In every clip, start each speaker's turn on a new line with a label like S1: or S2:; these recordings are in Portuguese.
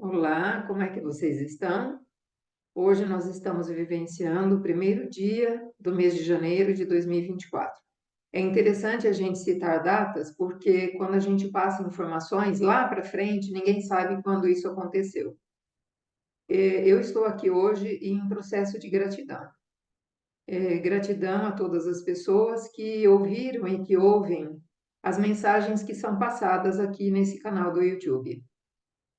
S1: Olá, como é que vocês estão? Hoje nós estamos vivenciando o primeiro dia do mês de janeiro de 2024. É interessante a gente citar datas, porque quando a gente passa informações lá para frente, ninguém sabe quando isso aconteceu. Eu estou aqui hoje em processo de gratidão. Gratidão a todas as pessoas que ouviram e que ouvem as mensagens que são passadas aqui nesse canal do YouTube.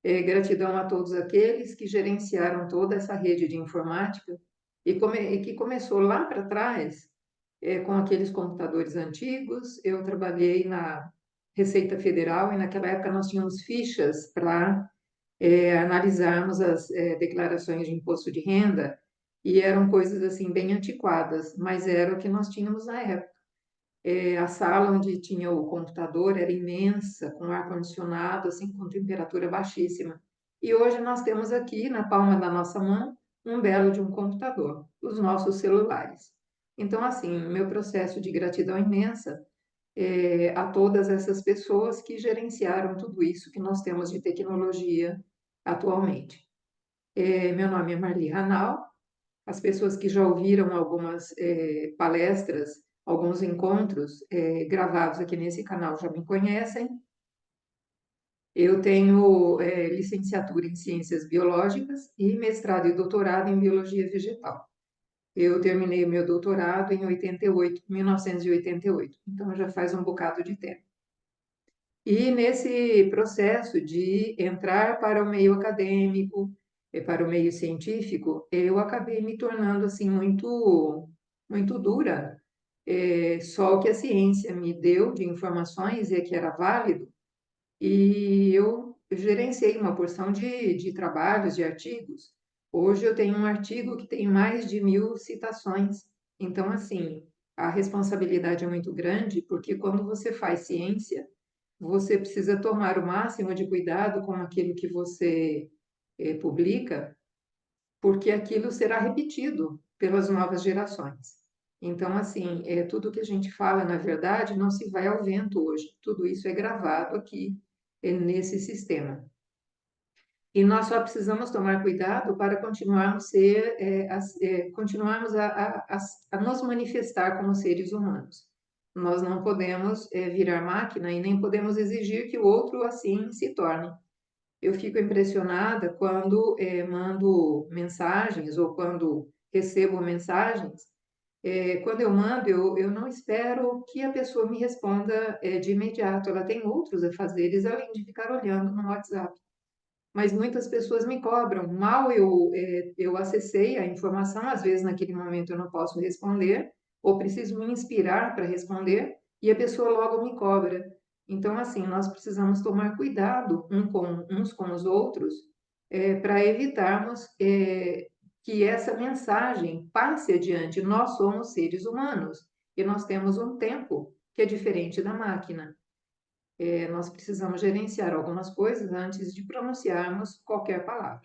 S1: Gratidão a todos aqueles que gerenciaram toda essa rede de informática e que começou lá para trás, com aqueles computadores antigos. Eu trabalhei na Receita Federal e naquela época nós tínhamos fichas para analisarmos as declarações de imposto de renda e eram coisas assim bem antiquadas, mas era o que nós tínhamos na época. A sala onde tinha o computador era imensa, com ar-condicionado, assim, com temperatura baixíssima. E hoje nós temos aqui, na palma da nossa mão, um belo de um computador, os nossos celulares. Então, assim, meu processo de gratidão imensa a todas essas pessoas que gerenciaram tudo isso que nós temos de tecnologia atualmente. Meu nome é Marli Ranal. As pessoas que já ouviram algumas palestras, alguns encontros gravados aqui nesse canal já me conhecem. Eu tenho licenciatura em Ciências Biológicas e mestrado e doutorado em Biologia Vegetal. Eu terminei o meu doutorado em 88, 1988, então já faz um bocado de tempo. E nesse processo de entrar para o meio acadêmico, para o meio científico, eu acabei me tornando assim muito dura. Só o que a ciência me deu de informações é que era válido, e eu gerenciei uma porção de trabalhos, de artigos. Hoje eu tenho um artigo que tem mais de 1.000 citações. Então, assim, a responsabilidade é muito grande, porque quando você faz ciência, você precisa tomar o máximo de cuidado com aquilo que você publica, porque aquilo será repetido pelas novas gerações. Então, assim, tudo que a gente fala, na verdade, não se vai ao vento hoje. Tudo isso é gravado aqui, nesse sistema. E nós só precisamos tomar cuidado para continuarmos, continuarmos a nos manifestar como seres humanos. Nós não podemos virar máquina e nem podemos exigir que o outro assim se torne. Eu fico impressionada quando mando mensagens ou quando recebo mensagens. Quando eu mando, eu não espero que a pessoa me responda de imediato. Ela tem outros afazeres além de ficar olhando no WhatsApp. Mas muitas pessoas me cobram. Mal eu acessei a informação, às vezes naquele momento eu não posso responder, ou preciso me inspirar para responder, e a pessoa logo me cobra. Então, assim, nós precisamos tomar cuidado uns com os outros, para evitarmos que essa mensagem passe adiante. Nós somos seres humanos e nós temos um tempo que é diferente da máquina. Nós precisamos gerenciar algumas coisas antes de pronunciarmos qualquer palavra.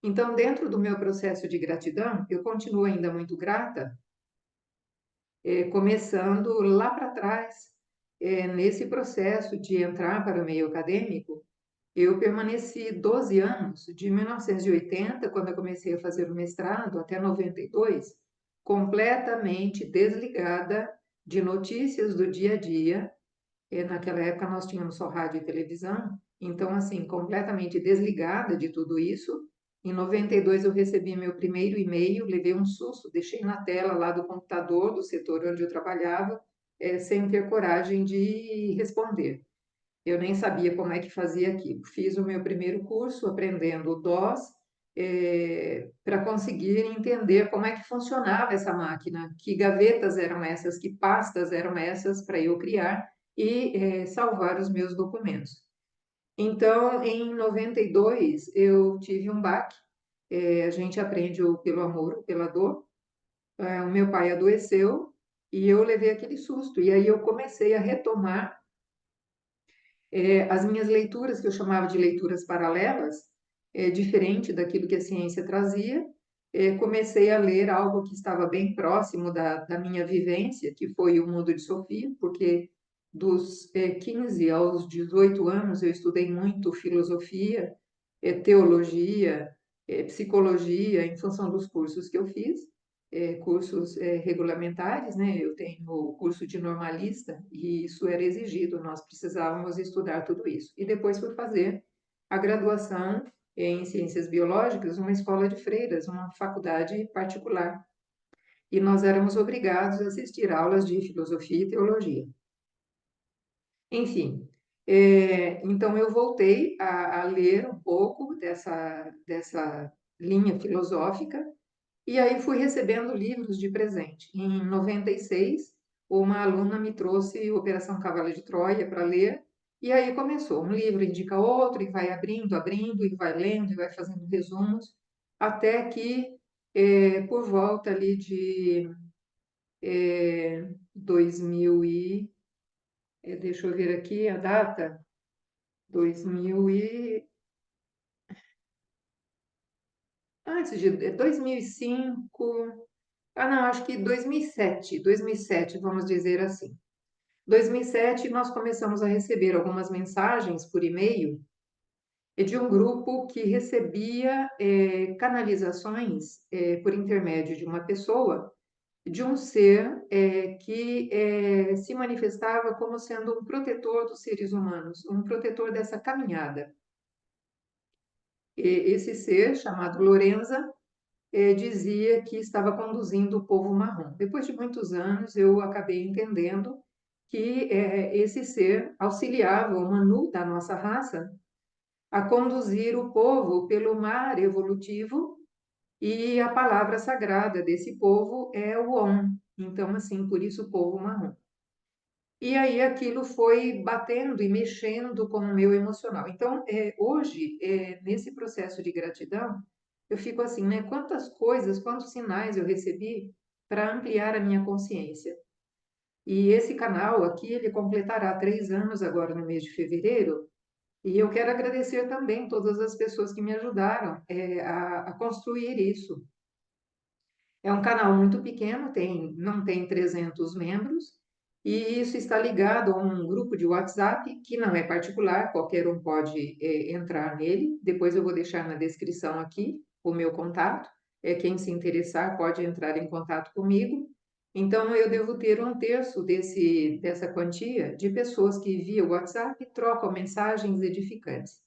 S1: Então, dentro do meu processo de gratidão, eu continuo ainda muito grata, começando lá para trás, nesse processo de entrar para o meio acadêmico. Eu permaneci 12 anos, de 1980, quando eu comecei a fazer o mestrado, até 92, completamente desligada de notícias do dia a dia. Naquela época nós tínhamos só rádio e televisão, então, assim, completamente desligada de tudo isso. Em 92 eu recebi meu primeiro e-mail, levei um susto, deixei na tela lá do computador do setor onde eu trabalhava, sem ter coragem de responder. Eu nem sabia como é que fazia aquilo. Fiz o meu primeiro curso aprendendo o DOS, para conseguir entender como é que funcionava essa máquina, que gavetas eram essas, que pastas eram essas para eu criar e salvar os meus documentos. Então, em 92, eu tive um baque. A gente aprende pelo amor ou pela dor. O meu pai adoeceu e eu levei aquele susto. E aí eu comecei a retomar as minhas leituras, que eu chamava de leituras paralelas, diferente daquilo que a ciência trazia. Comecei a ler algo que estava bem próximo da minha vivência, que foi o Mundo de Sofia, porque dos 15 aos 18 anos eu estudei muito filosofia, teologia, psicologia, em função dos cursos que eu fiz, cursos regulamentares, né? Eu tenho o curso de normalista e isso era exigido, nós precisávamos estudar tudo isso. E depois fui fazer a graduação em ciências biológicas numa escola de freiras, uma faculdade particular. E nós éramos obrigados a assistir aulas de filosofia e teologia. Enfim, então eu voltei a ler um pouco dessa linha filosófica e aí fui recebendo livros de presente. Em 96, uma aluna me trouxe Operação Cavalo de Troia para ler e aí começou, um livro indica outro e vai abrindo, abrindo e vai lendo e vai fazendo resumos, até que por volta ali de 2000 deixa eu ver aqui a data, 2000 antes de 2005, não, acho que 2007, vamos dizer assim. 2007 nós começamos a receber algumas mensagens por e-mail de um grupo que recebia canalizações por intermédio de uma pessoa, de um ser que se manifestava como sendo um protetor dos seres humanos, um protetor dessa caminhada. Esse ser, chamado Lorenza, dizia que estava conduzindo o povo marrom. Depois de muitos anos, eu acabei entendendo que esse ser auxiliava o Manu da nossa raça a conduzir o povo pelo mar evolutivo e a palavra sagrada desse povo é o Om. Então, assim, por isso o povo marrom. E aí aquilo foi batendo e mexendo com o meu emocional. Então, hoje, nesse processo de gratidão, eu fico assim, né? Quantas coisas, quantos sinais eu recebi para ampliar a minha consciência. E esse canal aqui, ele completará 3 anos agora no mês de fevereiro, e eu quero agradecer também todas as pessoas que me ajudaram a construir isso. É um canal muito pequeno, não tem 300 membros, e isso está ligado a um grupo de WhatsApp que não é particular, qualquer um pode entrar nele. Depois eu vou deixar na descrição aqui o meu contato. Quem se interessar pode entrar em contato comigo. Então, eu devo ter 1/3 dessa quantia de pessoas que, via WhatsApp, trocam mensagens edificantes.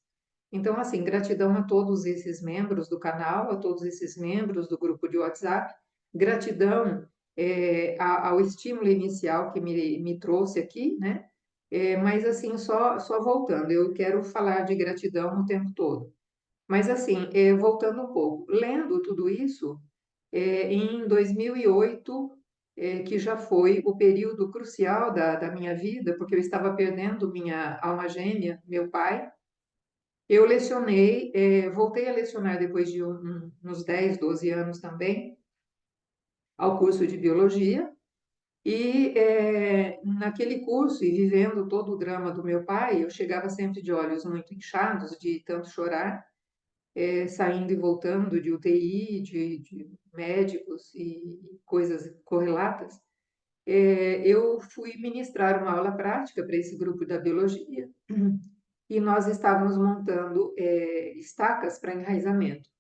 S1: Então, assim, gratidão a todos esses membros do canal, a todos esses membros do grupo de WhatsApp, gratidão ao estímulo inicial que me trouxe aqui, né? Mas, assim, só voltando, eu quero falar de gratidão o tempo todo. Mas, assim, voltando um pouco, lendo tudo isso, em 2008, que já foi o período crucial da minha vida, porque eu estava perdendo minha alma gêmea, meu pai. Eu lecionei, voltei a lecionar depois de uns 10, 12 anos também, ao curso de biologia, e naquele curso, e vivendo todo o drama do meu pai, eu chegava sempre de olhos muito inchados, de tanto chorar, saindo e voltando de UTI, de médicos e coisas correlatas. Eu fui ministrar uma aula prática para esse grupo da biologia, e nós estávamos montando estacas para enraizamento.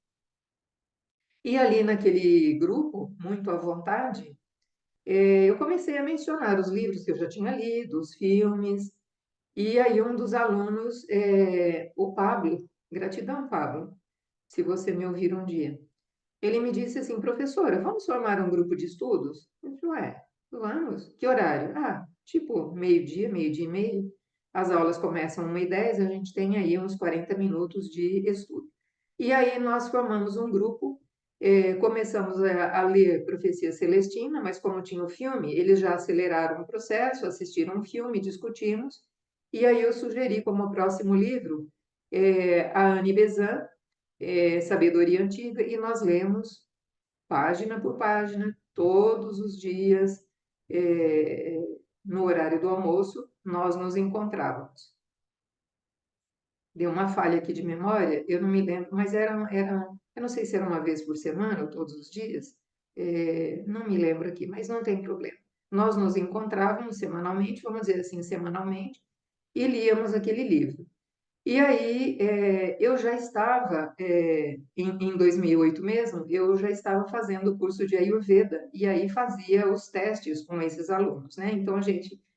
S1: E ali naquele grupo, muito à vontade, eu comecei a mencionar os livros que eu já tinha lido, os filmes, e aí um dos alunos, o Pablo, gratidão, Pablo, se você me ouvir um dia, ele me disse assim, professora, vamos formar um grupo de estudos? Eu disse, ué, vamos. Que horário? Tipo meio-dia, meio-dia e meio. As aulas começam 1h10, a gente tem aí uns 40 minutos de estudo. E aí nós formamos um grupo, começamos a ler Profecia Celestina, mas como tinha o filme, eles já aceleraram o processo, assistiram um filme, discutimos, e aí eu sugeri como próximo livro a Anne Besant, Sabedoria Antiga, e nós lemos página por página, todos os dias, é, no horário do almoço, nós nos encontrávamos. Deu uma falha aqui de memória, eu não me lembro, mas eu não sei se era uma vez por semana ou todos os dias, não me lembro aqui, mas não tem problema. Nós nos encontrávamos semanalmente, vamos dizer assim, semanalmente, e líamos aquele livro. E aí, eu já estava, em 2008 mesmo, eu já estava fazendo o curso de Ayurveda, e aí fazia os testes com esses alunos, né? Então,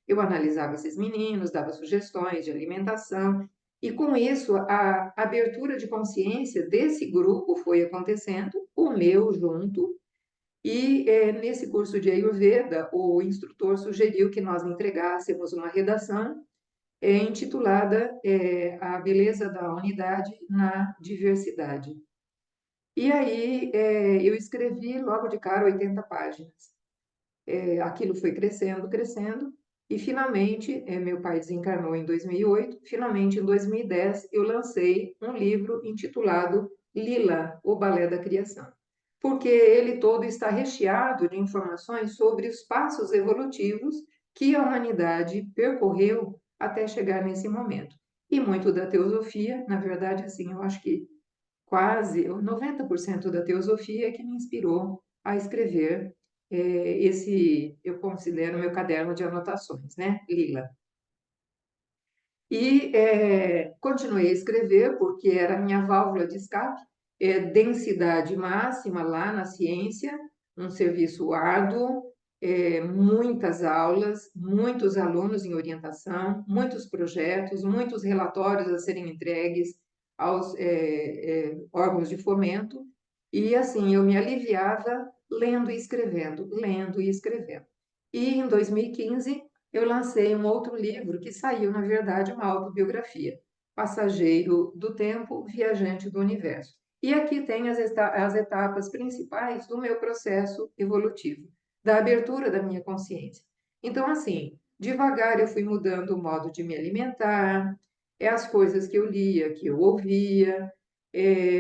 S1: eu analisava esses meninos, dava sugestões de alimentação, e com isso, a abertura de consciência desse grupo foi acontecendo, o meu junto, e nesse curso de Ayurveda, o instrutor sugeriu que nós entregássemos uma redação intitulada A Beleza da Unidade na Diversidade. E aí eu escrevi logo de cara 80 páginas. Aquilo foi crescendo, crescendo, e finalmente, meu pai desencarnou em 2008, finalmente em 2010 eu lancei um livro intitulado Lila, o Balé da Criação, porque ele todo está recheado de informações sobre os passos evolutivos que a humanidade percorreu até chegar nesse momento. E muito da teosofia, na verdade, assim, eu acho que quase 90% da teosofia é que me inspirou a escrever eu considero meu caderno de anotações, né, Lila. E continuei a escrever, porque era a minha válvula de escape, densidade máxima lá na ciência, um serviço árduo, muitas aulas, muitos alunos em orientação, muitos projetos, muitos relatórios a serem entregues aos órgãos de fomento, e assim eu me aliviava lendo e escrevendo, lendo e escrevendo. E em 2015 eu lancei um outro livro que saiu, na verdade, uma autobiografia, Passageiro do Tempo, Viajante do Universo. E aqui tem as etapas principais do meu processo evolutivo, da abertura da minha consciência. Então, assim, devagar eu fui mudando o modo de me alimentar, as coisas que eu lia, que eu ouvia,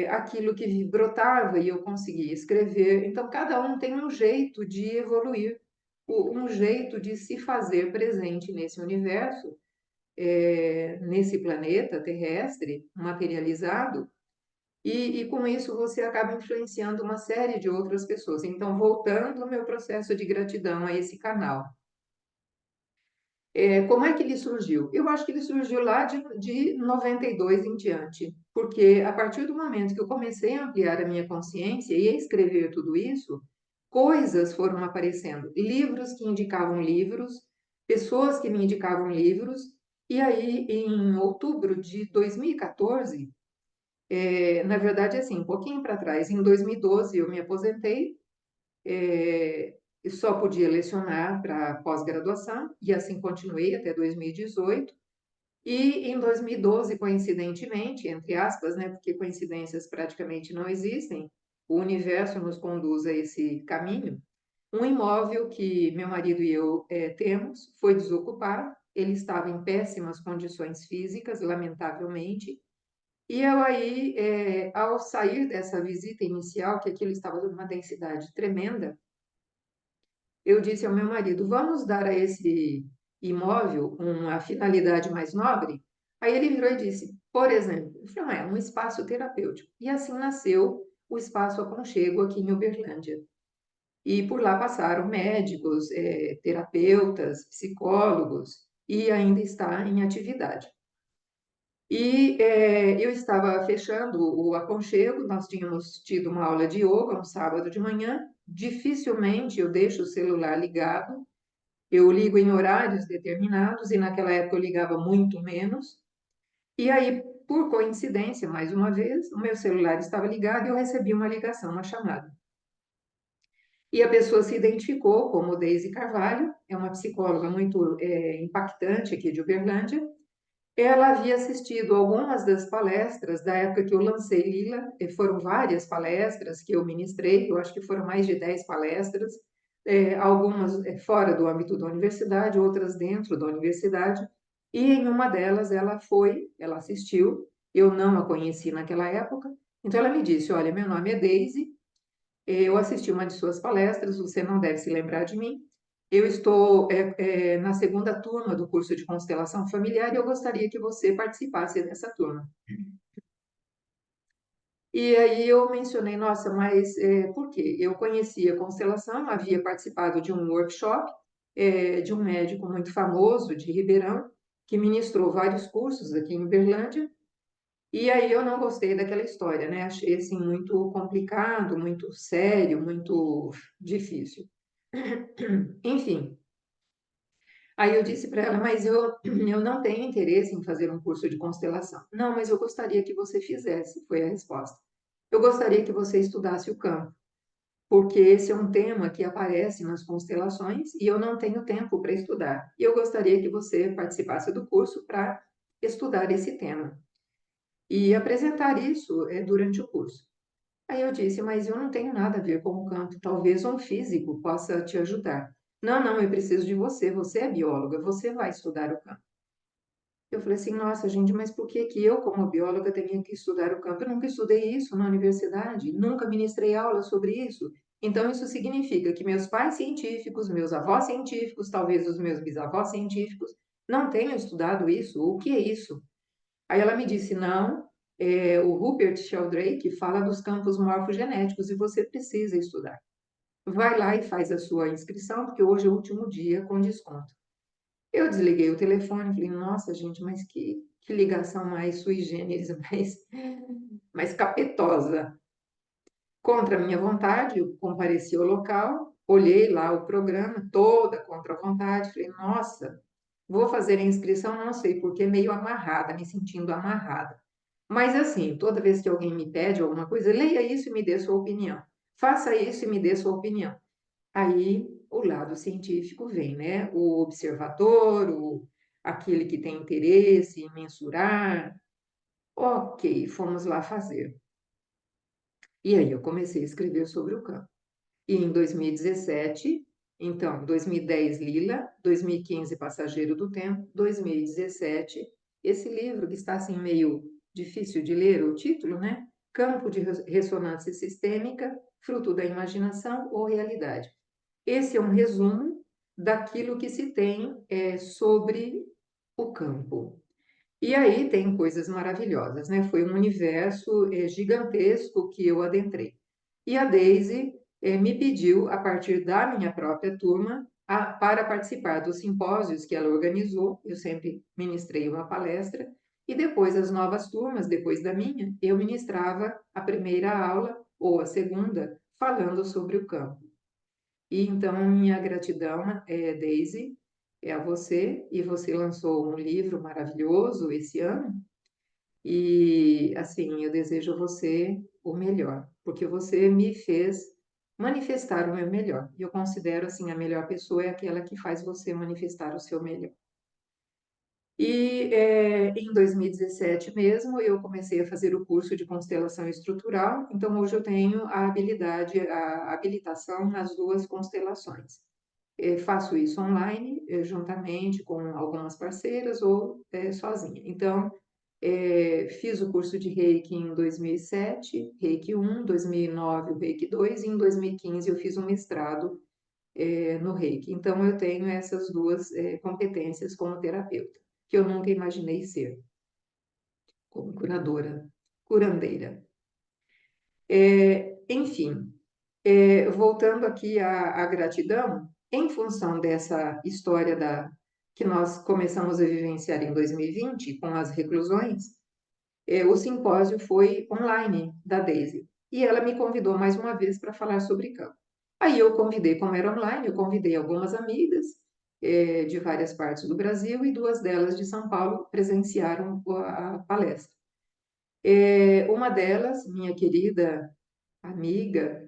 S1: aquilo que brotava e eu conseguia escrever. Então, cada um tem um jeito de evoluir, um jeito de se fazer presente nesse universo, nesse planeta terrestre materializado, e com isso você acaba influenciando uma série de outras pessoas. Então, voltando ao meu processo de gratidão a esse canal. Como é que ele surgiu? Eu acho que ele surgiu lá de 92 em diante, porque a partir do momento que eu comecei a ampliar a minha consciência e a escrever tudo isso, coisas foram aparecendo, livros que indicavam livros, pessoas que me indicavam livros, e aí em outubro de 2014, na verdade, assim, um pouquinho para trás, em 2012 eu me aposentei, eu só podia lecionar para pós-graduação, e assim continuei até 2018. E em 2012, coincidentemente, entre aspas, né, porque coincidências praticamente não existem, o universo nos conduz a esse caminho. Um imóvel que meu marido e eu temos foi desocupado, ele estava em péssimas condições físicas, lamentavelmente, e eu aí, ao sair dessa visita inicial, que aquilo estava numa densidade tremenda, eu disse ao meu marido: vamos dar a esse imóvel uma finalidade mais nobre? Aí ele virou e disse: por exemplo, eu falei, um espaço terapêutico. E assim nasceu o Espaço Aconchego aqui em Uberlândia. E por lá passaram médicos, terapeutas, psicólogos, e ainda está em atividade. E eu estava fechando o aconchego, nós tínhamos tido uma aula de yoga um sábado de manhã, dificilmente eu deixo o celular ligado, eu ligo em horários determinados, e naquela época eu ligava muito menos, e aí, por coincidência, mais uma vez, o meu celular estava ligado e eu recebi uma ligação, uma chamada. E a pessoa se identificou como Deise Carvalho, é uma psicóloga muito impactante aqui de Uberlândia. Ela havia assistido algumas das palestras da época que eu lancei Lila, foram várias palestras que eu ministrei, eu acho que foram mais de 10 palestras, algumas fora do âmbito da universidade, outras dentro da universidade, e em uma delas ela assistiu, eu não a conheci naquela época, então ela me disse: olha, meu nome é Deise, eu assisti uma de suas palestras, você não deve se lembrar de mim. Eu estou na segunda turma do curso de constelação familiar e eu gostaria que você participasse dessa turma. E aí eu mencionei, nossa, mas por quê? Eu conhecia constelação, havia participado de um workshop de um médico muito famoso de Ribeirão, que ministrou vários cursos aqui em Uberlândia, E aí eu não gostei daquela história, né? Achei assim muito complicado, muito sério, muito difícil. Enfim, aí eu disse para ela, mas eu não tenho interesse em fazer um curso de constelação. Não, mas eu gostaria que você fizesse, foi a resposta. Eu gostaria que você estudasse o campo, porque esse é um tema que aparece nas constelações e eu não tenho tempo para estudar. E eu gostaria que você participasse do curso para estudar esse tema e apresentar isso durante o curso. Aí eu disse, mas eu não tenho nada a ver com o campo, talvez um físico possa te ajudar. Não, não, eu preciso de você, você é bióloga, você vai estudar o campo. Eu falei assim, nossa, gente, mas por que que eu, como bióloga, teria que estudar o campo? Eu nunca estudei isso na universidade, nunca ministrei aula sobre isso. Então, isso significa que meus pais científicos, meus avós científicos, talvez os meus bisavós científicos, não tenham estudado isso. O que é isso? Aí ela me disse, não, o Rupert Sheldrake fala dos campos morfogenéticos e você precisa estudar. Vai lá e faz a sua inscrição, porque hoje é o último dia com desconto. Eu desliguei o telefone e falei, nossa, gente, mas que ligação mais sui generis, mais capetosa. Contra a minha vontade, eu compareci ao local, olhei lá o programa, toda contra a vontade, falei, nossa, vou fazer a inscrição, não sei porque, meio amarrada, me sentindo amarrada. Mas assim, toda vez que alguém me pede alguma coisa, leia isso e me dê sua opinião. Faça isso e me dê sua opinião. Aí o lado científico vem, né? O observador, aquele que tem interesse em mensurar. Ok, fomos lá fazer. E aí eu comecei a escrever sobre o campo. E em 2017, então, 2010 Lila, 2015 Passageiro do Tempo, 2017, esse livro que está assim meio difícil de ler, o título, né? Campo de ressonância sistêmica, fruto da imaginação ou realidade. Esse é um resumo daquilo que se tem sobre o campo. E aí tem coisas maravilhosas, né? Foi um universo gigantesco que eu adentrei. E a Daisy me pediu, a partir da minha própria turma, para participar dos simpósios que ela organizou. Eu sempre ministrei uma palestra. E depois, as novas turmas, depois da minha, eu ministrava a primeira aula ou a segunda, falando sobre o campo. E então, minha gratidão, Daisy, é a você, e você lançou um livro maravilhoso esse ano, e assim, eu desejo a você o melhor, porque você me fez manifestar o meu melhor. E eu considero assim, a melhor pessoa é aquela que faz você manifestar o seu melhor. E em 2017 mesmo, eu comecei a fazer o curso de constelação estrutural, então hoje eu tenho a habilidade, a habilitação nas duas constelações. Faço isso online, juntamente com algumas parceiras ou sozinha. Então, fiz o curso de Reiki em 2007, Reiki 1, 2009 o Reiki 2 e em 2015 eu fiz um mestrado no Reiki. Então, eu tenho essas duas competências como terapeuta, que eu nunca imaginei ser, como curadora, curandeira. Enfim, voltando aqui à gratidão, em função dessa história que nós começamos a vivenciar em 2020, com as reclusões, o simpósio foi online da Daisy. E ela me convidou mais uma vez para falar sobre campo. Aí eu convidei, como era online, eu convidei algumas amigas de várias partes do Brasil e duas delas de São Paulo presenciaram a palestra. Uma delas, minha querida amiga,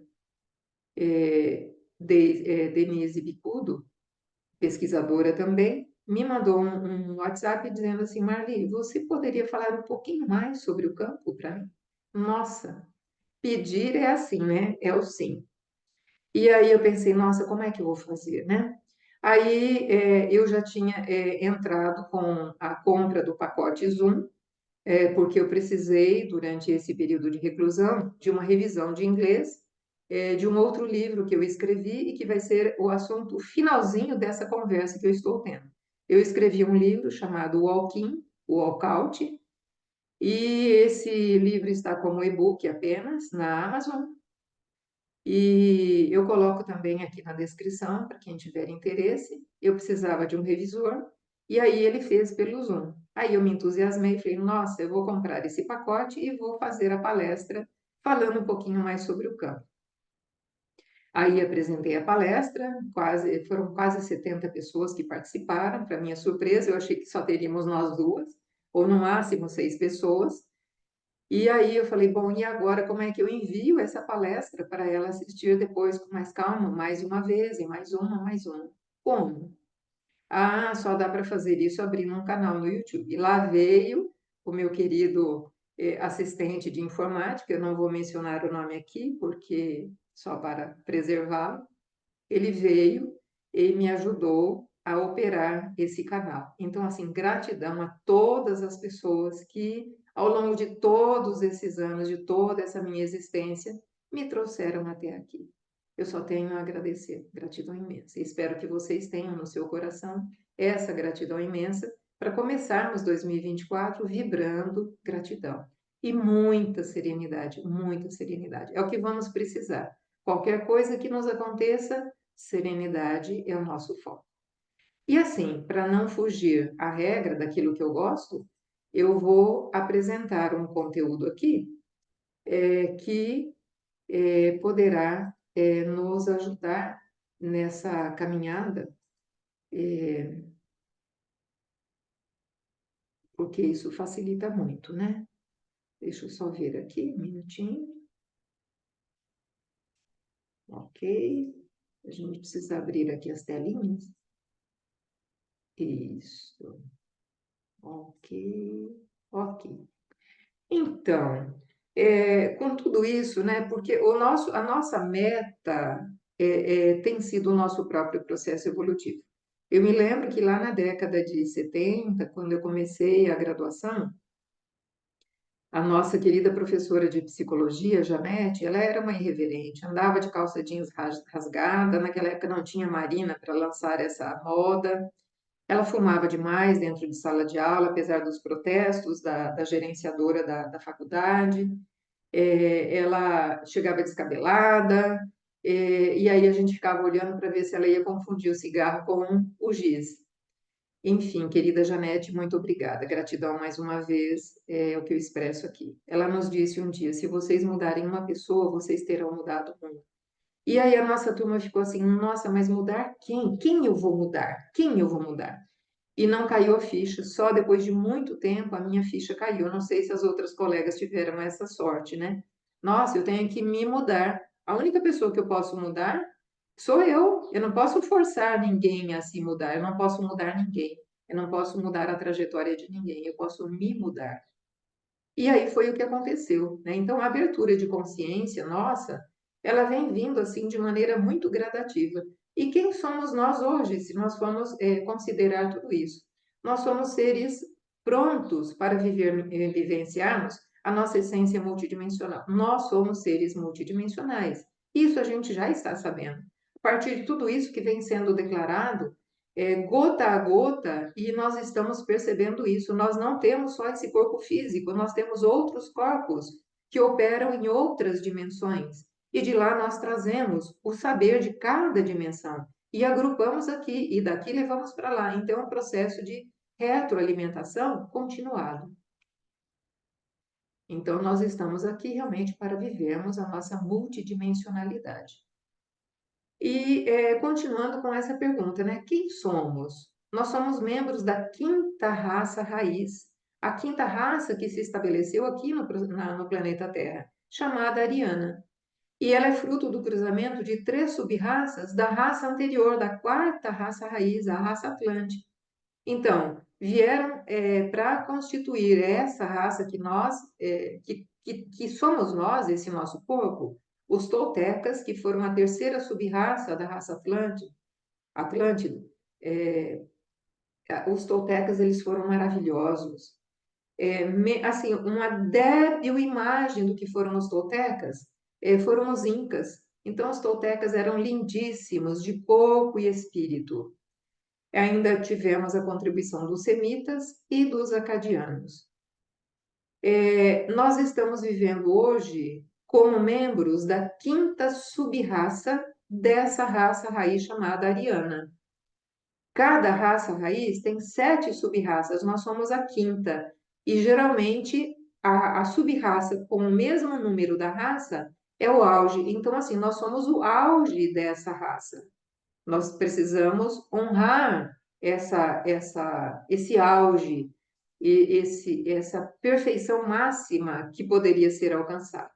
S1: Denise Bicudo, pesquisadora também, me mandou um WhatsApp dizendo assim, Marli, você poderia falar um pouquinho mais sobre o campo para mim? Nossa, pedir é assim, né? É o sim. E aí eu pensei, nossa, como é que eu vou fazer, né? Aí eu já tinha entrado com a compra do pacote Zoom, porque eu precisei, durante esse período de reclusão, de uma revisão de inglês, de um outro livro que eu escrevi e que vai ser o assunto finalzinho dessa conversa que eu estou tendo. Eu escrevi um livro chamado Walk-in, Walkout, e esse livro está como e-book apenas na Amazon. E eu coloco também aqui na descrição, para quem tiver interesse. Eu precisava de um revisor, e aí ele fez pelo Zoom. Aí eu me entusiasmei, falei, nossa, eu vou comprar esse pacote e vou fazer a palestra falando um pouquinho mais sobre o campo. Aí apresentei a palestra, foram quase 70 pessoas que participaram. Para minha surpresa, eu achei que só teríamos nós duas, ou no máximo 6 pessoas. E aí eu falei, bom, e agora como é que eu envio essa palestra para ela assistir depois com mais calma, mais uma vez, e mais uma, mais uma? Como? Ah, só dá para fazer isso abrindo um canal no YouTube. E lá veio o meu querido assistente de informática, eu não vou mencionar o nome aqui, porque só para preservá-lo. Ele veio e me ajudou a operar esse canal. Então, assim, gratidão a todas as pessoas que, ao longo de todos esses anos, de toda essa minha existência, me trouxeram até aqui. Eu só tenho a agradecer, gratidão imensa. E espero que vocês tenham no seu coração essa gratidão imensa para começarmos 2024 vibrando gratidão. E muita serenidade, muita serenidade. É o que vamos precisar. Qualquer coisa que nos aconteça, serenidade é o nosso foco. E assim, para não fugir à regra daquilo que eu gosto, eu vou apresentar um conteúdo aqui que poderá nos ajudar nessa caminhada, porque isso facilita muito, né? Deixa eu só ver aqui, um minutinho. Ok. A gente precisa abrir aqui as telinhas. Isso. Ok. Ok. Então, com tudo isso, né? Porque a nossa meta tem sido o nosso próprio processo evolutivo. Eu me lembro que lá na década de 70, quando eu comecei a graduação, a nossa querida professora de psicologia, Janete, ela era uma irreverente, andava de calça jeans rasgada, naquela época não tinha Marina para lançar essa moda, ela fumava demais dentro de sala de aula, apesar dos protestos da gerenciadora da faculdade. Ela chegava descabelada, e aí a gente ficava olhando para ver se ela ia confundir o cigarro com o giz. Enfim, querida Janete, muito obrigada. Gratidão mais uma vez, é o que eu expresso aqui. Ela nos disse um dia: se vocês mudarem uma pessoa, vocês terão mudado o mundo. E aí a nossa turma ficou assim: nossa, mas mudar quem? Quem eu vou mudar? Quem eu vou mudar? E não caiu a ficha, só depois de muito tempo a minha ficha caiu. Não sei se as outras colegas tiveram essa sorte, né? Nossa, eu tenho que me mudar. A única pessoa que eu posso mudar sou eu. Eu não posso forçar ninguém a se mudar, eu não posso mudar ninguém. Eu não posso mudar a trajetória de ninguém, eu posso me mudar. E aí foi o que aconteceu, né? Então, a abertura de consciência nossa, ela vem vindo assim de maneira muito gradativa. E quem somos nós hoje, se nós formos considerar tudo isso? Nós somos seres prontos para vivenciarmos a nossa essência multidimensional. Nós somos seres multidimensionais. Isso a gente já está sabendo. A partir de tudo isso que vem sendo declarado, gota a gota, e nós estamos percebendo isso. Nós não temos só esse corpo físico, nós temos outros corpos que operam em outras dimensões. E de lá nós trazemos o saber de cada dimensão e agrupamos aqui, e daqui levamos para lá. Então, é um processo de retroalimentação continuado. Então, nós estamos aqui realmente para vivermos a nossa multidimensionalidade. E continuando com essa pergunta, né? Quem somos? Nós somos membros da quinta raça raiz, a quinta raça que se estabeleceu aqui no planeta Terra, chamada Ariana. E ela é fruto do cruzamento de 3 sub-raças da raça anterior, da quarta raça raiz, a raça Atlântica. Então, vieram para constituir essa raça que nós, que somos nós, esse nosso corpo, os toltecas, que foram a terceira sub-raça da raça Atlântida. É, os toltecas, eles foram maravilhosos. Assim, uma débil imagem do que foram os toltecas foram os incas. Então, os toltecas eram lindíssimos, de corpo e espírito. Ainda tivemos a contribuição dos semitas e dos acadianos. Nós estamos vivendo hoje como membros da quinta sub-raça dessa raça raiz chamada ariana. Cada raça raiz tem 7 sub-raças, nós somos a quinta. E geralmente a sub-raça com o mesmo número da raça é o auge. Então, assim, nós somos o auge dessa raça. Nós precisamos honrar esse auge e essa perfeição máxima que poderia ser alcançada.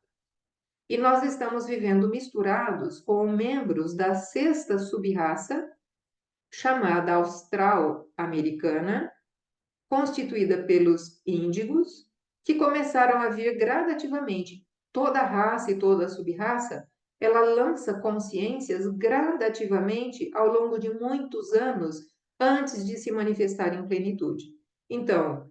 S1: E nós estamos vivendo misturados com membros da sexta sub-raça, chamada austral-americana, constituída pelos índigos, que começaram a vir gradativamente. Toda raça e toda sub-raça, ela lança consciências gradativamente ao longo de muitos anos antes de se manifestar em plenitude. Então,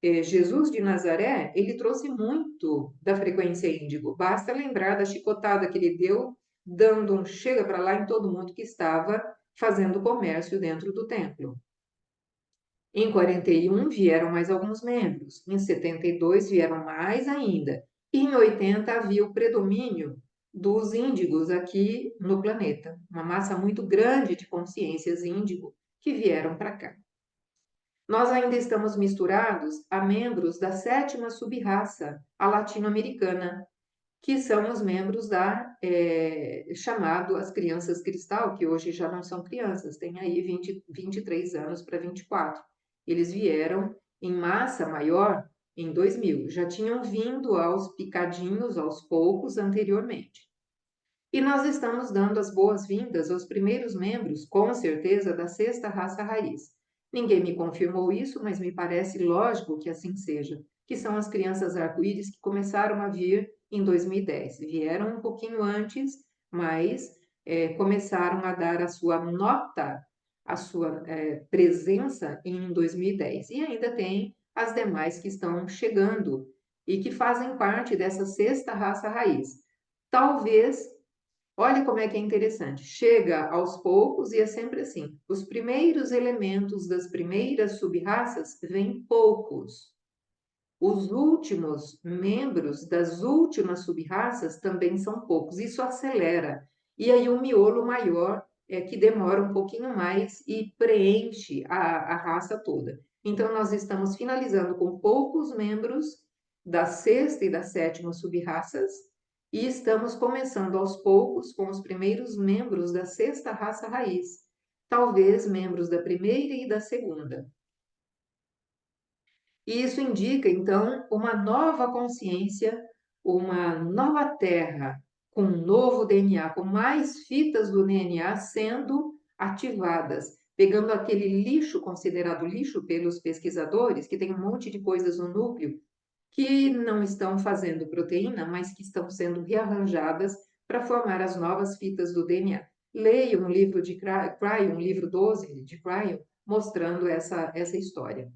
S1: Jesus de Nazaré, ele trouxe muito da frequência índigo. Basta lembrar da chicotada que ele deu, dando um chega para lá em todo mundo que estava fazendo comércio dentro do templo. Em 41 vieram mais alguns membros, em 72 vieram mais ainda, e em 80 havia o predomínio dos índigos aqui no planeta, uma massa muito grande de consciências índigo que vieram para cá. Nós ainda estamos misturados a membros da sétima sub-raça, a latino-americana, que são os membros chamado as crianças cristal, que hoje já não são crianças, têm aí 23 anos para 24. Eles vieram em massa maior em 2000, já tinham vindo aos picadinhos, aos poucos, anteriormente. E nós estamos dando as boas-vindas aos primeiros membros, com certeza, da sexta raça raiz. Ninguém me confirmou isso, mas me parece lógico que assim seja, que são as crianças arco-íris que começaram a vir em 2010. Vieram um pouquinho antes, mas começaram a dar a sua nota, a sua presença em 2010. E ainda tem as demais que estão chegando e que fazem parte dessa sexta raça raiz. Talvez, olha como é que é interessante, chega aos poucos e é sempre assim. Os primeiros elementos das primeiras sub-raças vêm poucos. Os últimos membros das últimas sub-raças também são poucos. Isso acelera. E aí o miolo maior é que demora um pouquinho mais e preenche a raça toda. Então, nós estamos finalizando com poucos membros da sexta e da sétima sub-raças e estamos começando aos poucos com os primeiros membros da sexta raça raiz, talvez membros da primeira e da segunda. E isso indica, então, uma nova consciência, uma nova Terra, com um novo DNA, com mais fitas do DNA sendo ativadas, pegando aquele lixo considerado lixo pelos pesquisadores, que tem um monte de coisas no núcleo, que não estão fazendo proteína, mas que estão sendo rearranjadas para formar as novas fitas do DNA. Leia um livro de Cryon, um livro 12 de Cryon, mostrando essa história.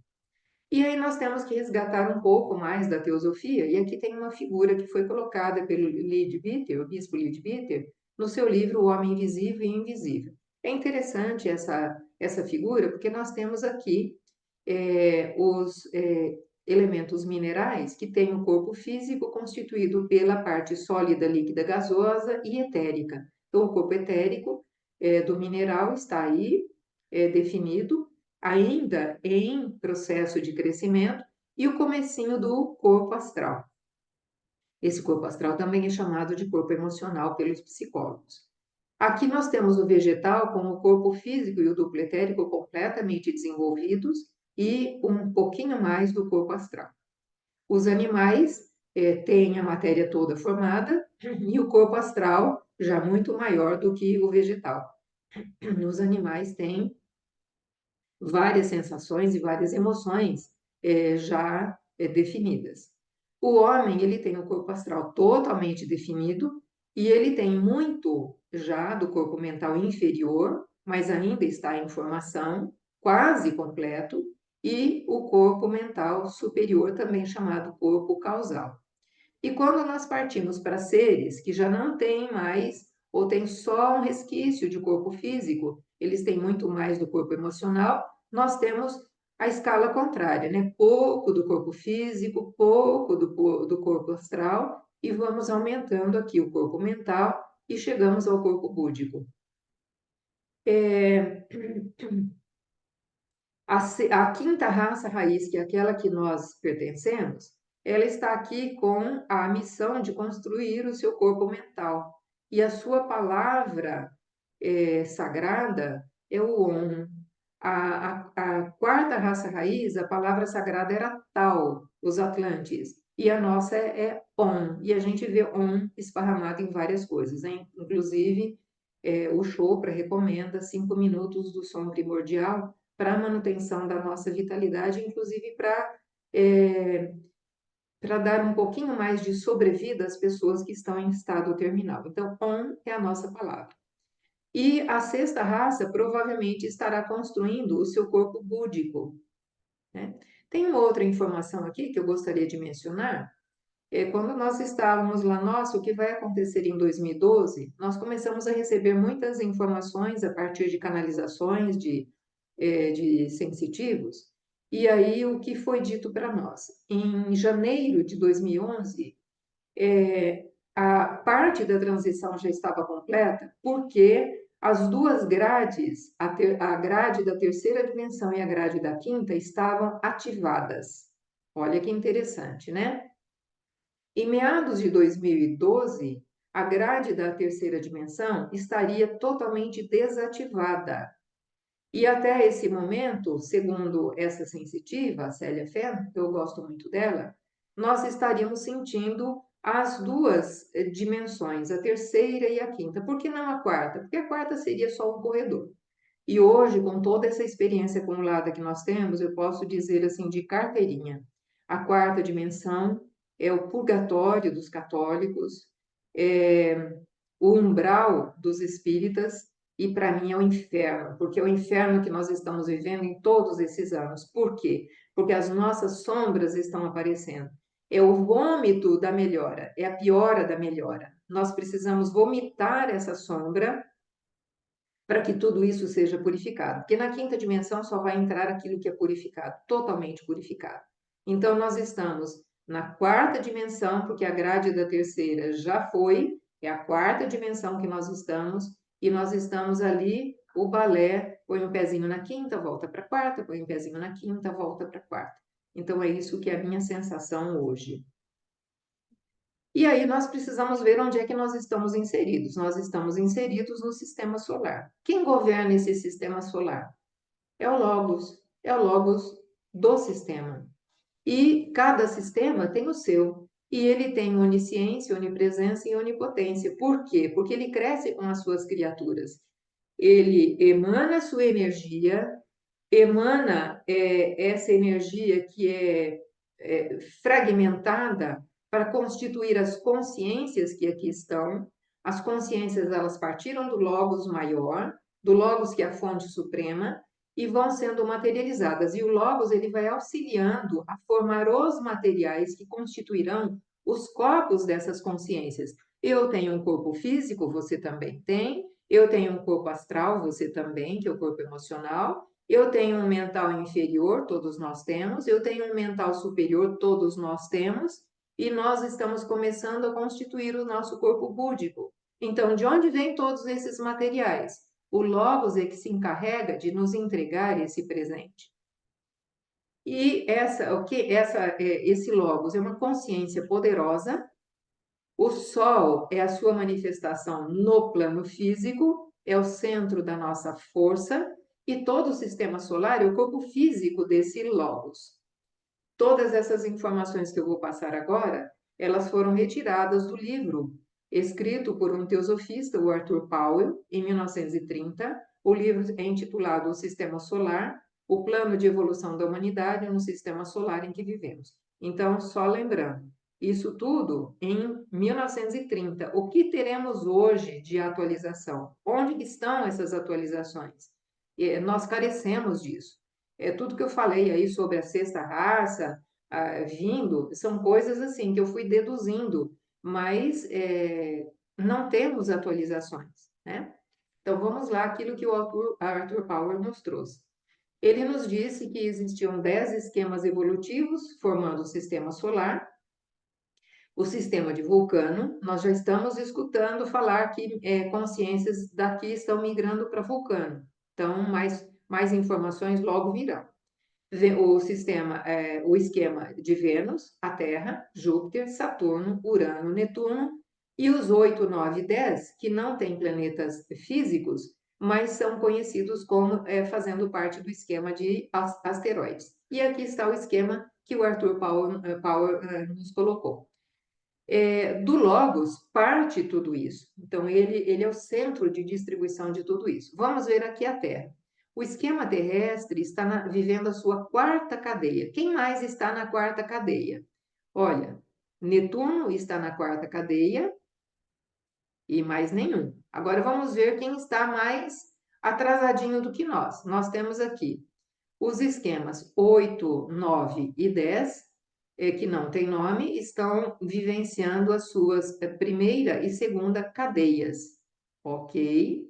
S1: E aí nós temos que resgatar um pouco mais da teosofia, e aqui tem uma figura que foi colocada pelo Leadbeater, o bispo Leadbeater, no seu livro O Homem Invisível e Invisível. É interessante essa figura, porque nós temos aqui os elementos minerais que têm o corpo físico constituído pela parte sólida, líquida, gasosa e etérica. Então, o corpo etérico do mineral está aí definido, ainda em processo de crescimento, e o comecinho do corpo astral. Esse corpo astral também é chamado de corpo emocional pelos psicólogos. Aqui nós temos o vegetal com o corpo físico e o duplo etérico completamente desenvolvidos e um pouquinho mais do corpo astral. Os animais têm a matéria toda formada e o corpo astral já muito maior do que o vegetal. Os animais têm várias sensações e várias emoções já definidas. O homem, ele tem o corpo astral totalmente definido e ele tem muito já do corpo mental inferior, mas ainda está em formação, quase completo, e o corpo mental superior, também chamado corpo causal. E quando nós partimos para seres que já não têm mais, ou têm só um resquício de corpo físico, eles têm muito mais do corpo emocional, nós temos a escala contrária, né? Pouco do corpo físico, pouco do corpo astral, e vamos aumentando aqui o corpo mental e chegamos ao corpo búdico. A quinta raça raiz, que é aquela que nós pertencemos, ela está aqui com a missão de construir o seu corpo mental. E a sua palavra sagrada é o Om. A quarta raça raiz, a palavra sagrada era Tau, os Atlantes. E a nossa é Om. E a gente vê Om esparramado em várias coisas, hein? Inclusive, o Chopra recomenda 5 minutos do som primordial para a manutenção da nossa vitalidade, inclusive para dar um pouquinho mais de sobrevida às pessoas que estão em estado terminal. Então, Om é a nossa palavra. E a sexta raça provavelmente estará construindo o seu corpo búdico, né? Tem uma outra informação aqui que eu gostaria de mencionar. Quando nós estávamos lá, nossa, o que vai acontecer em 2012? Nós começamos a receber muitas informações a partir de canalizações de sensitivos. E aí, o que foi dito para nós? Em janeiro de 2011, a parte da transição já estava completa, porque as duas grades, a grade da terceira dimensão e a grade da quinta, estavam ativadas. Olha que interessante, né? Em meados de 2012, a grade da terceira dimensão estaria totalmente desativada. E até esse momento, segundo essa sensitiva, a Célia Fenn, eu gosto muito dela, nós estaríamos sentindo as duas dimensões, a terceira e a quinta. Por que não a quarta? Porque a quarta seria só um corredor. E hoje, com toda essa experiência acumulada que nós temos, eu posso dizer assim de carteirinha, a quarta dimensão é o purgatório dos católicos, é o umbral dos espíritas e para mim é o inferno, porque é o inferno que nós estamos vivendo em todos esses anos. Por quê? Porque as nossas sombras estão aparecendo. É o vômito da melhora, é a piora da melhora. Nós precisamos vomitar essa sombra para que tudo isso seja purificado. Porque na quinta dimensão só vai entrar aquilo que é purificado, totalmente purificado. Então, nós estamos na quarta dimensão, porque a grade da terceira já foi, é a quarta dimensão que nós estamos, e nós estamos ali, o balé, põe um pezinho na quinta, volta para a quarta, põe um pezinho na quinta, volta para a quarta. Então, é isso que é a minha sensação hoje. E aí nós precisamos ver onde é que nós estamos inseridos. Nós estamos inseridos no sistema solar. Quem governa esse sistema solar? É o Logos do sistema. E cada sistema tem o seu. E ele tem onisciência, onipresença e onipotência. Por quê? Porque ele cresce com as suas criaturas. Ele emana a sua energia, emana essa energia que é fragmentada para constituir as consciências que aqui estão. As consciências, elas partiram do Logos maior, do Logos que é a fonte suprema, e vão sendo materializadas. E o Logos, ele vai auxiliando a formar os materiais que constituirão os corpos dessas consciências. Eu tenho um corpo físico, você também tem. Eu tenho um corpo astral, você também, que é o corpo emocional. Eu tenho um mental inferior, todos nós temos. Eu tenho um mental superior, todos nós temos. E nós estamos começando a constituir o nosso corpo búdico. Então, de onde vêm todos esses materiais? O Logos é que se encarrega de nos entregar esse presente. E esse Logos é uma consciência poderosa. O Sol é a sua manifestação no plano físico, é o centro da nossa força, e todo o sistema solar é o corpo físico desse Logos. Todas essas informações que eu vou passar agora, elas foram retiradas do livro escrito por um teosofista, o Arthur Powell, em 1930. O livro é intitulado O Sistema Solar, o plano de evolução da humanidade no sistema solar em que vivemos. Então, só lembrando, isso tudo em 1930. O que teremos hoje de atualização? Onde estão essas atualizações? Nós carecemos disso. Tudo que eu falei aí sobre a sexta raça vindo, são coisas assim que eu fui deduzindo, mas não temos atualizações, né? Então vamos lá, aquilo que o Arthur Power nos trouxe. Ele nos disse que existiam 10 esquemas evolutivos formando o sistema solar, o sistema de Vulcano. Nós já estamos escutando falar que consciências daqui estão migrando para Vulcano. Então, mais informações logo virão. o sistema, o esquema de Vênus, a Terra, Júpiter, Saturno, Urano, Netuno, e os 8, 9 e 10, que não têm planetas físicos, mas são conhecidos como fazendo parte do esquema de asteroides. E aqui está o esquema que o Arthur Power nos colocou. Do Logos parte tudo isso. Então, ele é o centro de distribuição de tudo isso. Vamos ver aqui a Terra. O esquema terrestre está vivendo a sua quarta cadeia. Quem mais está na quarta cadeia? Olha, Netuno está na quarta cadeia e mais nenhum. Agora vamos ver quem está mais atrasadinho do que nós. Nós temos aqui os esquemas 8, 9 e 10, que não tem nome, estão vivenciando as suas primeira e segunda cadeias, ok?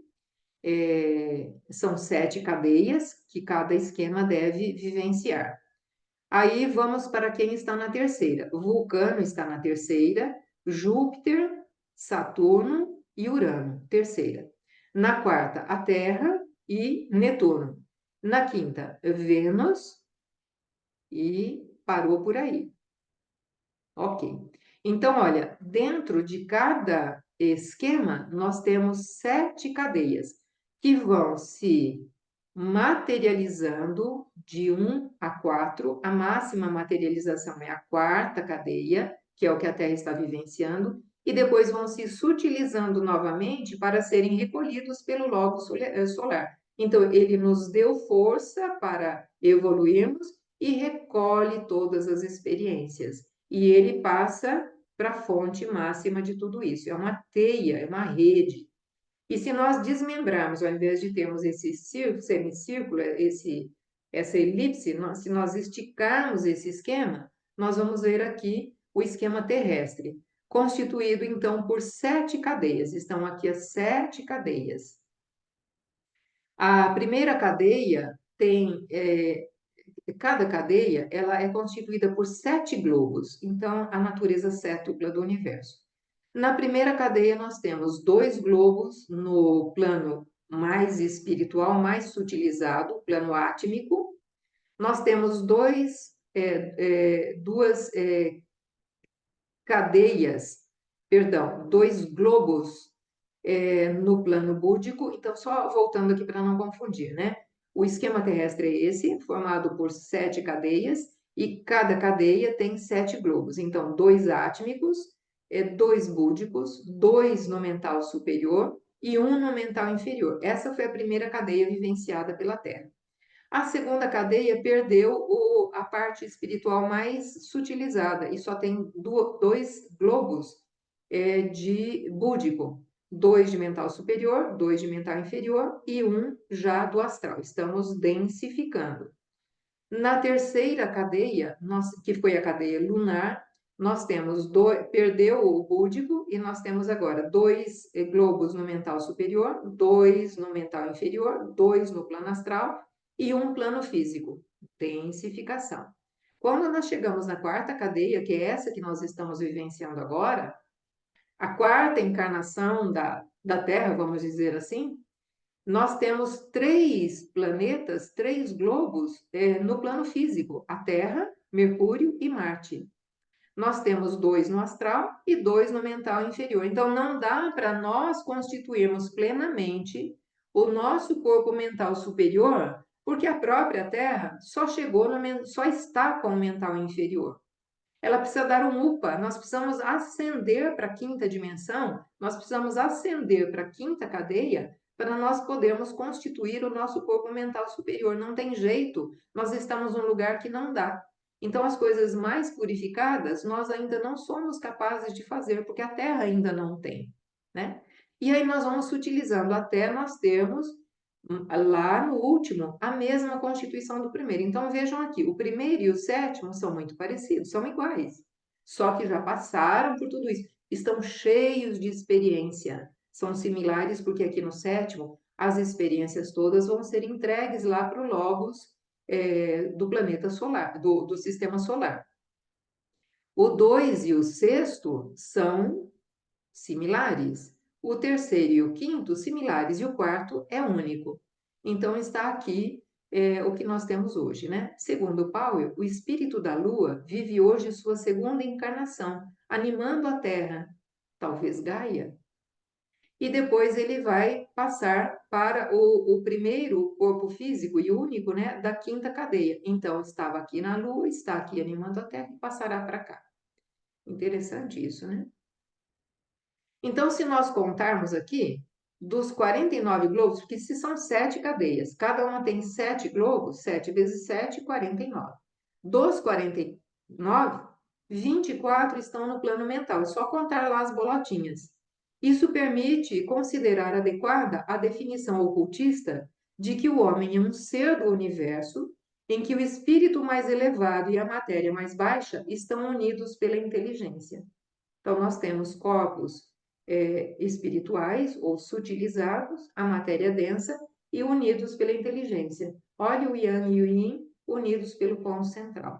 S1: São 7 cadeias que cada esquema deve vivenciar. Aí vamos para quem está na terceira. Vulcano está na terceira, Júpiter, Saturno e Urano, terceira. Na quarta, a Terra e Netuno. Na quinta, Vênus e parou por aí. Ok. Então, olha, dentro de cada esquema, nós temos 7 cadeias que vão se materializando de 1 a 4. A máxima materialização é a quarta cadeia, que é o que a Terra está vivenciando, e depois vão se sutilizando novamente para serem recolhidos pelo logo solar. Então, ele nos deu força para evoluirmos e recolhe todas as experiências. E ele passa para a fonte máxima de tudo isso. É uma teia, é uma rede. E se nós desmembrarmos, ao invés de termos esse semicírculo, essa elipse, se nós esticarmos esse esquema, nós vamos ver aqui o esquema terrestre, constituído então por 7 cadeias. Estão aqui as 7 cadeias. A primeira cadeia tem cada cadeia ela é constituída por 7 globos, então a natureza cétupla do universo. Na primeira cadeia nós temos 2 globos no plano mais espiritual, mais sutilizado, plano átmico. Nós temos duas cadeias, perdão, 2 globos no plano búdico. Então, só voltando aqui para não confundir, né? O esquema terrestre é esse, formado por 7 cadeias, e cada cadeia tem 7 globos. Então, 2 átmicos, 2 búdicos, 2 no mental superior e 1 no mental inferior. Essa foi a primeira cadeia vivenciada pela Terra. A segunda cadeia perdeu a parte espiritual mais sutilizada e só tem 2 globos de búdico, 2 de mental superior, 2 de mental inferior e 1 já do astral. Estamos densificando. Na terceira cadeia, que foi a cadeia lunar, nós temos perdeu o búdico e nós temos agora 2 globos no mental superior, 2 no mental inferior, 2 no plano astral e 1 plano físico. Densificação. Quando nós chegamos na quarta cadeia, que é essa que nós estamos vivenciando agora, a quarta encarnação da Terra, vamos dizer assim, nós temos 3 planetas, 3 globos no plano físico: a Terra, Mercúrio e Marte. Nós temos 2 no astral e 2 no mental inferior. Então, não dá para nós constituirmos plenamente o nosso corpo mental superior, porque a própria Terra só está com o mental inferior. Ela precisa dar um UPA, nós precisamos ascender para a quinta dimensão, nós precisamos ascender para a quinta cadeia para nós podermos constituir o nosso corpo mental superior. Não tem jeito, nós estamos num lugar que não dá. Então, as coisas mais purificadas nós ainda não somos capazes de fazer, porque a Terra ainda não tem, né? E aí nós vamos utilizando até nós termos lá no último a mesma constituição do primeiro. Então vejam aqui, o primeiro e o sétimo são muito parecidos, são iguais, só que já passaram por tudo isso, estão cheios de experiência, são similares porque aqui no sétimo as experiências todas vão ser entregues lá para o Logos do planeta solar, do sistema solar. O 2 e o sexto são similares. O terceiro e o quinto, similares, e o quarto é único. Então, está aqui o que nós temos hoje, né? Segundo Powell, o espírito da Lua vive hoje sua segunda encarnação, animando a Terra, talvez Gaia, e depois ele vai passar para o primeiro corpo físico e único, né, da quinta cadeia. Então, estava aqui na Lua, está aqui animando a Terra e passará para cá. Interessante isso, né? Então, se nós contarmos aqui, dos 49 globos, porque se são 7 cadeias, cada uma tem 7 globos, 7 vezes 7, 49. Dos 49, 24 estão no plano mental, é só contar lá as bolotinhas. Isso permite considerar adequada a definição ocultista de que o homem é um ser do universo em que o espírito mais elevado e a matéria mais baixa estão unidos pela inteligência. Então, nós temos corpos espirituais ou sutilizados, a matéria densa, e unidos pela inteligência. Olha o Yang e o Yin unidos pelo ponto central.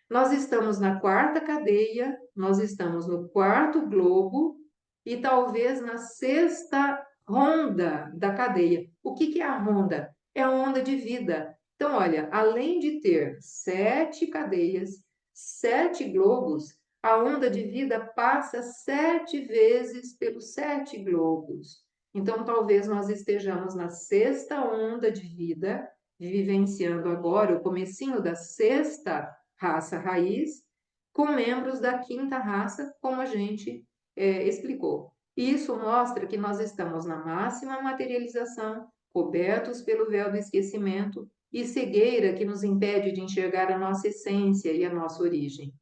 S1: Nós estamos na quarta cadeia, nós estamos no quarto globo e talvez na sexta ronda da cadeia. O que é a ronda? É a onda de vida. Então, olha, além de ter 7 cadeias, 7 globos, a onda de vida passa 7 vezes pelos 7 globos. Então, talvez nós estejamos na sexta onda de vida, vivenciando agora o comecinho da sexta raça raiz, com membros da quinta raça, como a gente explicou. Isso mostra que nós estamos na máxima materialização, cobertos pelo véu do esquecimento e cegueira que nos impede de enxergar a nossa essência e a nossa origem.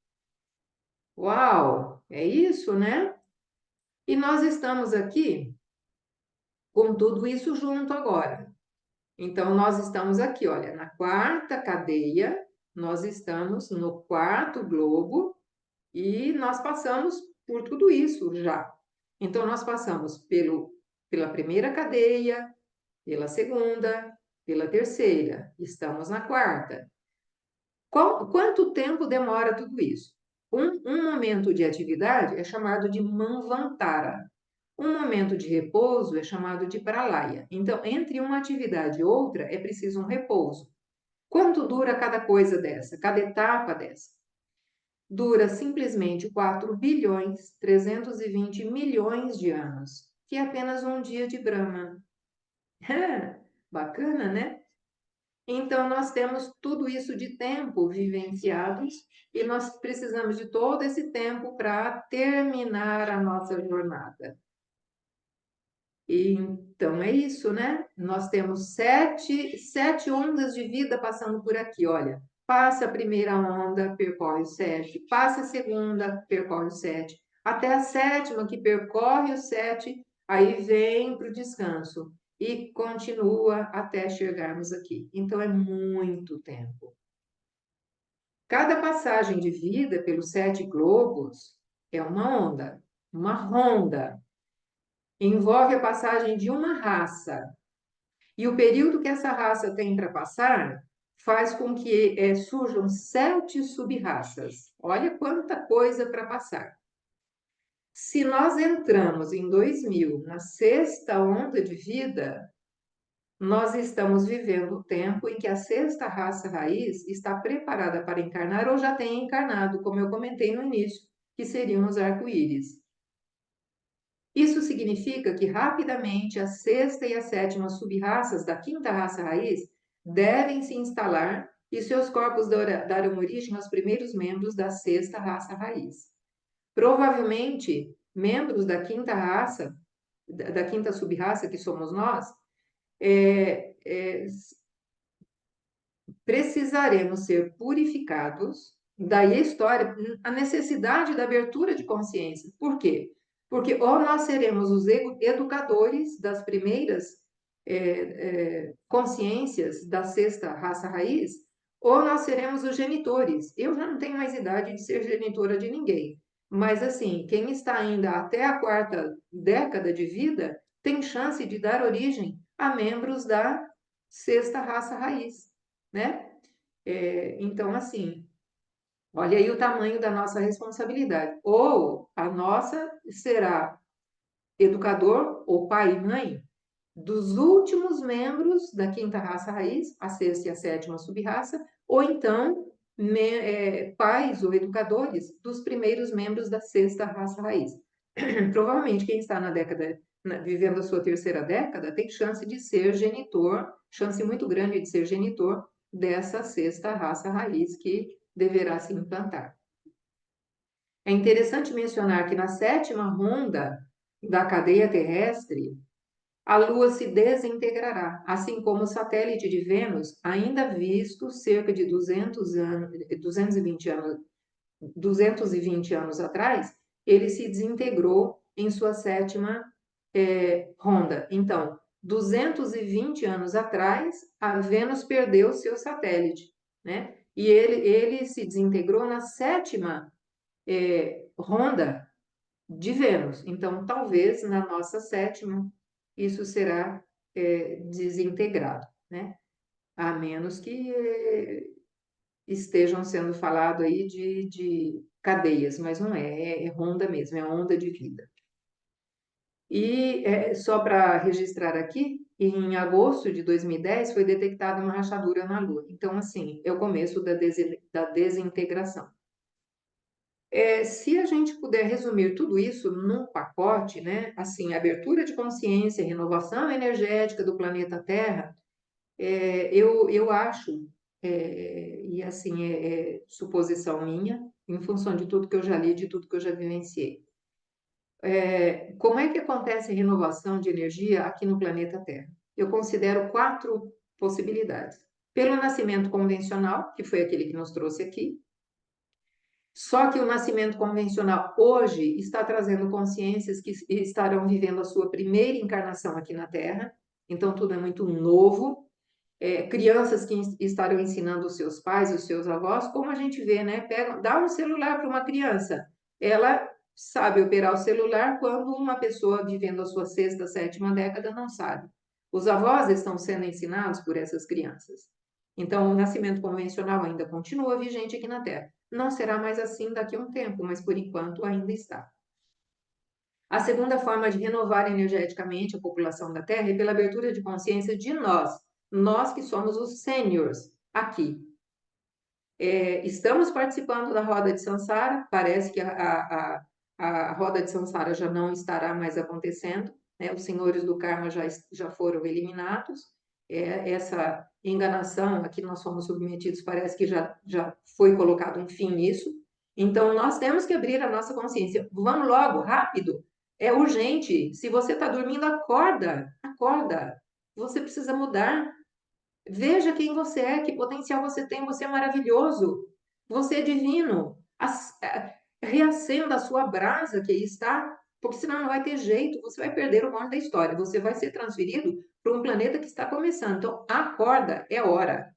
S1: Uau! É isso, né? E nós estamos aqui com tudo isso junto agora. Então, nós estamos aqui, olha, na quarta cadeia, nós estamos no quarto globo e nós passamos por tudo isso já. Então, nós passamos pela primeira cadeia, pela segunda, pela terceira, estamos na quarta. Quanto tempo demora tudo isso? Um momento de atividade é chamado de Manvantara. Um momento de repouso é chamado de Pralaya. Então, entre uma atividade e outra, é preciso um repouso. Quanto dura cada coisa dessa, cada etapa dessa? Dura simplesmente 4 bilhões 320 milhões de anos, que é apenas um dia de Brahma. Bacana, né? Então, nós temos tudo isso de tempo vivenciados e nós precisamos de todo esse tempo para terminar a nossa jornada. E, então, é isso, né? Nós temos sete ondas de vida passando por aqui, olha. Passa a primeira onda, percorre o 7. Passa a segunda, percorre o 7. Até a sétima, que percorre o 7, aí vem para o descanso. E continua até chegarmos aqui. Então, é muito tempo. Cada passagem de vida pelos 7 globos é uma onda, uma ronda. Envolve a passagem de uma raça. E o período que essa raça tem para passar faz com que surjam 7 sub-raças. Olha quanta coisa para passar. Se nós entramos em 2000 na sexta onda de vida, nós estamos vivendo o tempo em que a sexta raça raiz está preparada para encarnar ou já tem encarnado, como eu comentei no início, que seriam os arco-íris. Isso significa que rapidamente a sexta e a sétima sub-raças da quinta raça raiz devem se instalar e seus corpos darão origem aos primeiros membros da sexta raça raiz. Provavelmente, membros da quinta raça, da quinta sub-raça, que somos nós, precisaremos ser purificados. Daí a história, a necessidade da abertura de consciência. Por quê? Porque ou nós seremos os educadores das primeiras consciências da sexta raça raiz, ou nós seremos os genitores. Eu já não tenho mais idade de ser genitora de ninguém. Mas, assim, quem está ainda até a quarta década de vida tem chance de dar origem a membros da sexta raça raiz, né? Então, assim, olha aí o tamanho da nossa responsabilidade. Ou a nossa será educador, ou pai e mãe, dos últimos membros da quinta raça raiz, a sexta e a sétima sub-raça, ou então pais ou educadores dos primeiros membros da sexta raça raiz. Provavelmente quem está vivendo a sua terceira década tem chance de ser genitor, chance muito grande de ser genitor dessa sexta raça raiz que deverá se implantar. É interessante mencionar que na sétima ronda da cadeia terrestre, a Lua se desintegrará, assim como o satélite de Vênus, ainda visto cerca de 220 anos atrás, ele se desintegrou em sua sétima ronda. Então, 220 anos atrás, a Vênus perdeu seu satélite, né? E ele se desintegrou na sétima ronda de Vênus. Então, talvez na nossa sétima isso será desintegrado, né? A menos que estejam sendo falado aí de cadeias, mas não é ronda mesmo, é onda de vida. E só para registrar aqui, em agosto de 2010 foi detectada uma rachadura na Lua. Então, assim, é o começo da desintegração. Se a gente puder resumir tudo isso num pacote, né? Assim, abertura de consciência, renovação energética do planeta Terra, eu acho, e assim, suposição minha, em função de tudo que eu já li, de tudo que eu já vivenciei. Como é que acontece a renovação de energia aqui no planeta Terra? Eu considero 4 possibilidades. Pelo nascimento convencional, que foi aquele que nos trouxe aqui, só que o nascimento convencional hoje está trazendo consciências que estarão vivendo a sua primeira encarnação aqui na Terra, então tudo é muito novo. Crianças que estarão ensinando os seus pais, os seus avós, como a gente vê, né? Dá um celular para uma criança, ela sabe operar o celular quando uma pessoa vivendo a sua sexta, sétima década não sabe. Os avós estão sendo ensinados por essas crianças. Então, o nascimento convencional ainda continua vigente aqui na Terra. Não será mais assim daqui a um tempo, mas por enquanto ainda está. A segunda forma de renovar energeticamente a população da Terra é pela abertura de consciência de nós que somos os seniors aqui. Estamos participando da roda de Sansara, parece que a roda de Sansara já não estará mais acontecendo, né? Os senhores do karma já foram eliminados, essa enganação a que nós somos submetidos parece que já foi colocado um fim nisso, então nós temos que abrir a nossa consciência, vamos logo, rápido, é urgente, se você está dormindo, acorda, você precisa mudar. Veja quem você é, que potencial você tem, você é maravilhoso, você é divino. Reacenda a sua brasa que aí está, porque senão não vai ter jeito, você vai perder o bonde da história, você vai ser transferido para um planeta que está começando. Então, acorda, é hora.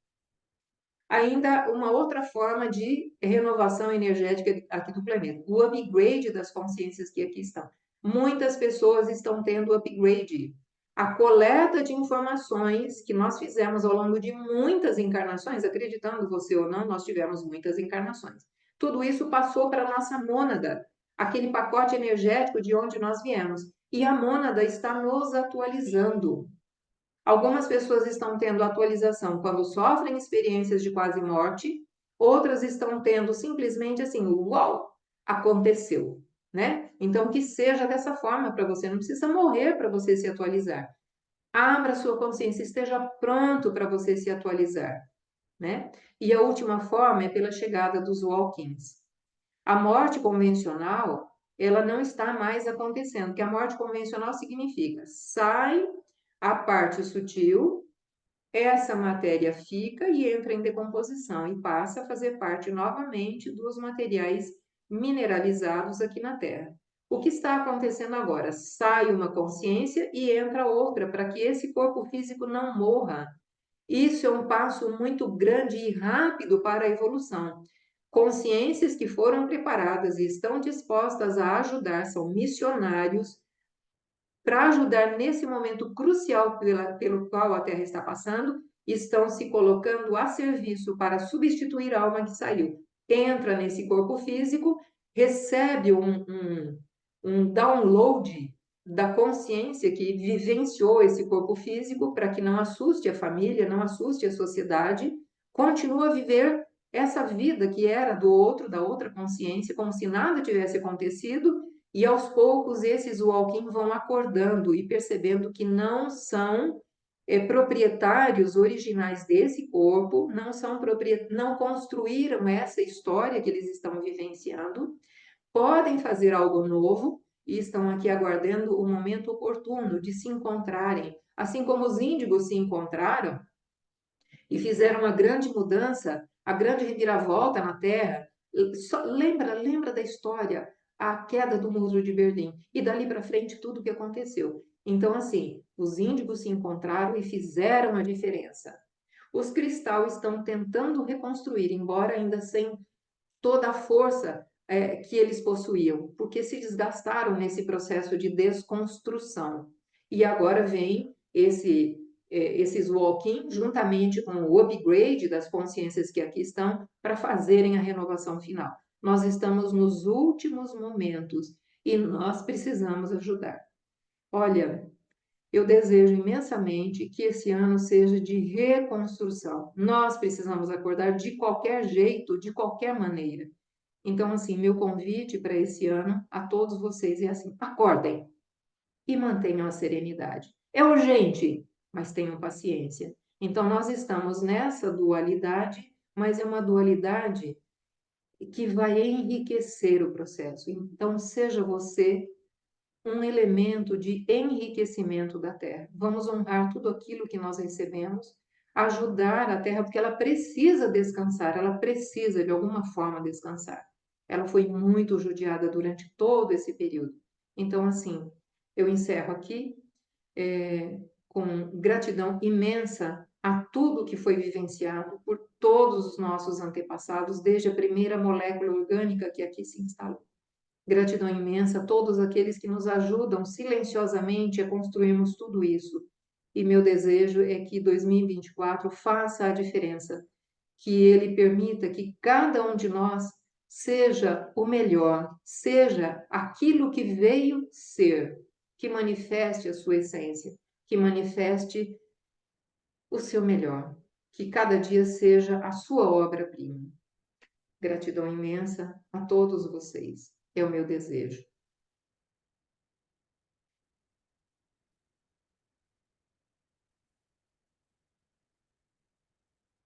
S1: Ainda uma outra forma de renovação energética aqui do planeta, o upgrade das consciências que aqui estão. Muitas pessoas estão tendo upgrade. A coleta de informações que nós fizemos ao longo de muitas encarnações, acreditando você ou não, nós tivemos muitas encarnações. Tudo isso passou para a nossa mônada, aquele pacote energético de onde nós viemos. E a mônada está nos atualizando. Algumas pessoas estão tendo atualização quando sofrem experiências de quase morte, outras estão tendo simplesmente assim, uau, aconteceu, né? Então, que seja dessa forma para você, não precisa morrer para você se atualizar. Abra sua consciência, esteja pronto para você se atualizar, né? E a última forma é pela chegada dos walk-ins. A morte convencional, ela não está mais acontecendo, porque a morte convencional significa sai a parte sutil, essa matéria fica e entra em decomposição e passa a fazer parte novamente dos materiais mineralizados aqui na Terra. O que está acontecendo agora? Sai uma consciência e entra outra, para que esse corpo físico não morra. Isso é um passo muito grande e rápido para a evolução. Consciências que foram preparadas e estão dispostas a ajudar, são missionários, para ajudar nesse momento crucial pelo qual a Terra está passando, estão se colocando a serviço para substituir a alma que saiu. Entra nesse corpo físico, recebe um download da consciência que vivenciou esse corpo físico, para que não assuste a família, não assuste a sociedade, continua a viver essa vida que era do outro, da outra consciência, como se nada tivesse acontecido, e aos poucos esses walk-in vão acordando e percebendo que não são proprietários originais desse corpo, não construíram essa história que eles estão vivenciando, podem fazer algo novo e estão aqui aguardando o momento oportuno de se encontrarem, assim como os índigos se encontraram e fizeram uma grande mudança, a grande reviravolta na Terra. Lembra da história, a queda do Muro de Berlim e dali para frente tudo o que aconteceu. Então, assim, os índigos se encontraram e fizeram a diferença. Os cristal estão tentando reconstruir, embora ainda sem toda a força que eles possuíam, porque se desgastaram nesse processo de desconstrução. E agora vem esses walk-in, juntamente com o upgrade das consciências que aqui estão, para fazerem a renovação final. Nós estamos nos últimos momentos e nós precisamos ajudar. Olha, eu desejo imensamente que esse ano seja de reconstrução. Nós precisamos acordar de qualquer jeito, de qualquer maneira. Então, assim, meu convite para esse ano a todos vocês é assim: acordem e mantenham a serenidade. É urgente, mas tenham paciência. Então, nós estamos nessa dualidade, mas é uma dualidade que vai enriquecer o processo. Então, seja você um elemento de enriquecimento da terra. Vamos honrar tudo aquilo que nós recebemos, ajudar a terra, porque ela precisa descansar, ela precisa de alguma forma descansar. Ela foi muito judiada durante todo esse período. Então, assim, eu encerro aqui com gratidão imensa a tudo que foi vivenciado por todos os nossos antepassados, desde a primeira molécula orgânica que aqui se instalou. Gratidão imensa a todos aqueles que nos ajudam silenciosamente a construirmos tudo isso. E meu desejo é que 2024 faça a diferença, que ele permita que cada um de nós seja o melhor, seja aquilo que veio ser, que manifeste a sua essência, que manifeste o seu melhor, que cada dia seja a sua obra-prima. Gratidão imensa a todos vocês. É o meu desejo.